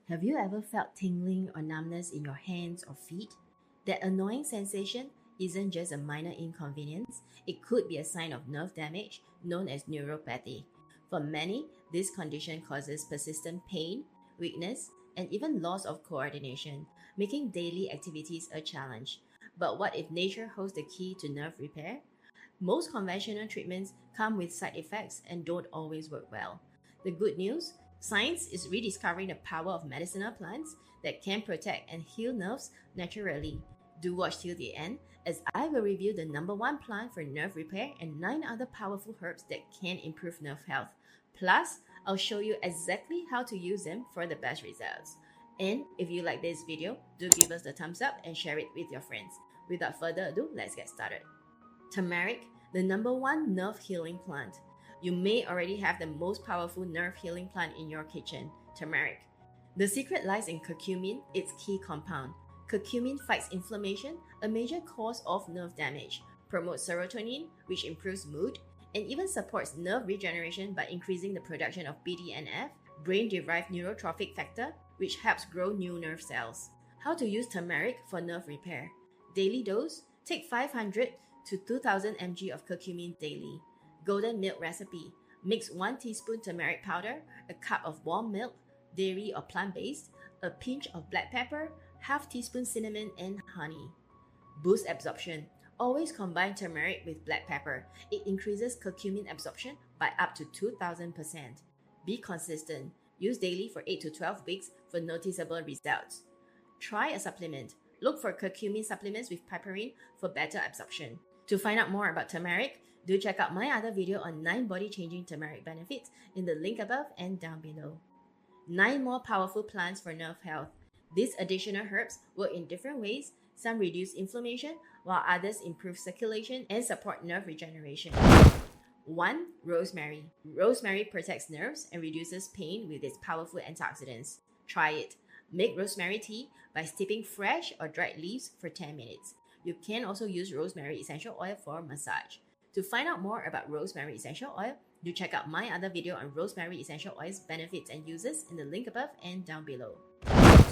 Have you ever felt tingling or numbness in your hands or feet? That annoying sensation isn't just a minor inconvenience, it could be a sign of nerve damage known as neuropathy. For many, this condition causes persistent pain, weakness, and even loss of coordination, making daily activities a challenge. But what if nature holds the key to nerve repair? Most conventional treatments come with side effects and don't always work well. The good news: science is rediscovering the power of medicinal plants that can protect and heal nerves naturally. Do watch till the end, as I will review the number one plant for nerve repair and 9 other powerful herbs that can improve nerve health. Plus, I'll show you exactly how to use them for the best results. And if you like this video, do give us the thumbs up and share it with your friends. Without further ado, let's get started. Turmeric, the number one nerve healing plant. You may already have the most powerful nerve healing plant in your kitchen, turmeric. The secret lies in curcumin, its key compound. Curcumin fights inflammation, a major cause of nerve damage, promotes serotonin, which improves mood, and even supports nerve regeneration by increasing the production of BDNF, brain-derived neurotrophic factor, which helps grow new nerve cells. How to use turmeric for nerve repair. Daily dose: take 500 to 2000 mg of curcumin daily. Golden milk recipe: mix 1 teaspoon turmeric powder, a cup of warm milk, dairy or plant-based, a pinch of black pepper, half teaspoon cinnamon, and honey. Boost absorption: always combine turmeric with black pepper. It increases curcumin absorption by up to 2000%. Be consistent. Use daily for 8 to 12 weeks for noticeable results. Try a supplement. Look for curcumin supplements with piperine for better absorption. To find out more about turmeric, do check out my other video on 9 body-changing turmeric benefits in the link above and down below. 9 more powerful plants for nerve health. These additional herbs work in different ways. Some reduce inflammation, while others improve circulation and support nerve regeneration. 1. Rosemary. Rosemary protects nerves and reduces pain with its powerful antioxidants. Try it. Make rosemary tea by steeping fresh or dried leaves for 10 minutes. You can also use rosemary essential oil for massage. To find out more about rosemary essential oil, do check out my other video on rosemary essential oil's benefits and uses in the link above and down below.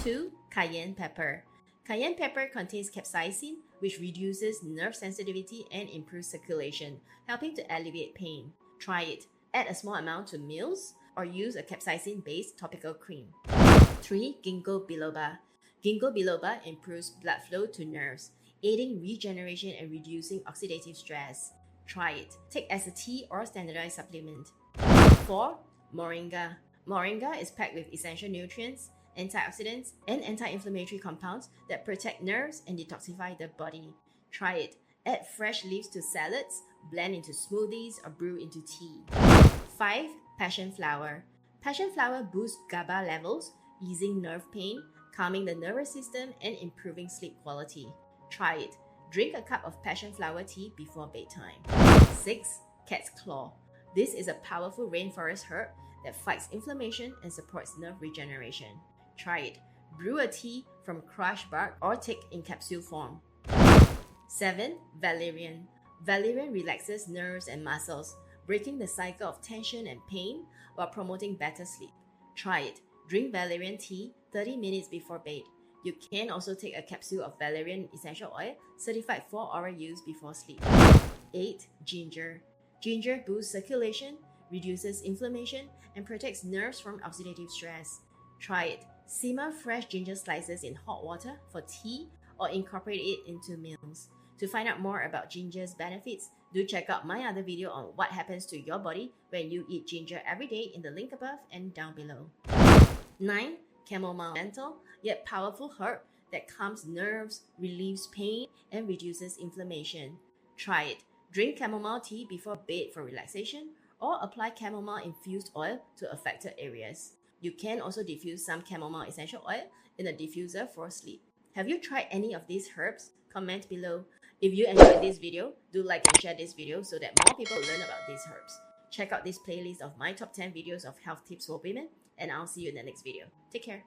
2. Cayenne pepper. Cayenne pepper contains capsaicin, which reduces nerve sensitivity and improves circulation, helping to alleviate pain. Try it. Add a small amount to meals or use a capsaicin-based topical cream. 3. Ginkgo biloba. Ginkgo biloba improves blood flow to nerves, aiding regeneration and reducing oxidative stress. Try it. Take as a tea or standardized supplement. 4. Moringa. Moringa is packed with essential nutrients, antioxidants, and anti-inflammatory compounds that protect nerves and detoxify the body. Try it. Add fresh leaves to salads, blend into smoothies, or brew into tea. 5. Passion flower. Passion flower boosts GABA levels, easing nerve pain, calming the nervous system, and improving sleep quality. Try it. Drink a cup of passion flower tea before bedtime. 6. Cat's claw. This is a powerful rainforest herb that fights inflammation and supports nerve regeneration. Try it. Brew a tea from crushed bark or take in capsule form. 7. Valerian. Valerian relaxes nerves and muscles, breaking the cycle of tension and pain while promoting better sleep. Try it. Drink valerian tea 30 minutes before bed. You can also take a capsule of valerian essential oil certified for oral use before sleep. 8. Ginger. Ginger boosts circulation, reduces inflammation, and protects nerves from oxidative stress. Try it. Simmer fresh ginger slices in hot water for tea or incorporate it into meals. To find out more about ginger's benefits, do check out my other video on what happens to your body when you eat ginger every day in the link above and down below. 9. Chamomile. Gentle yet powerful herb that calms nerves, relieves pain, and reduces inflammation. Try it. Drink chamomile tea before bed for relaxation, or apply chamomile infused oil to affected areas. You can also diffuse some chamomile essential oil in a diffuser for sleep. Have you tried any of these herbs? Comment below. If you enjoyed this video, do like and share this video so that more people learn about these herbs. Check out this playlist of my top 10 videos of health tips for women, and I'll see you in the next video. Take care.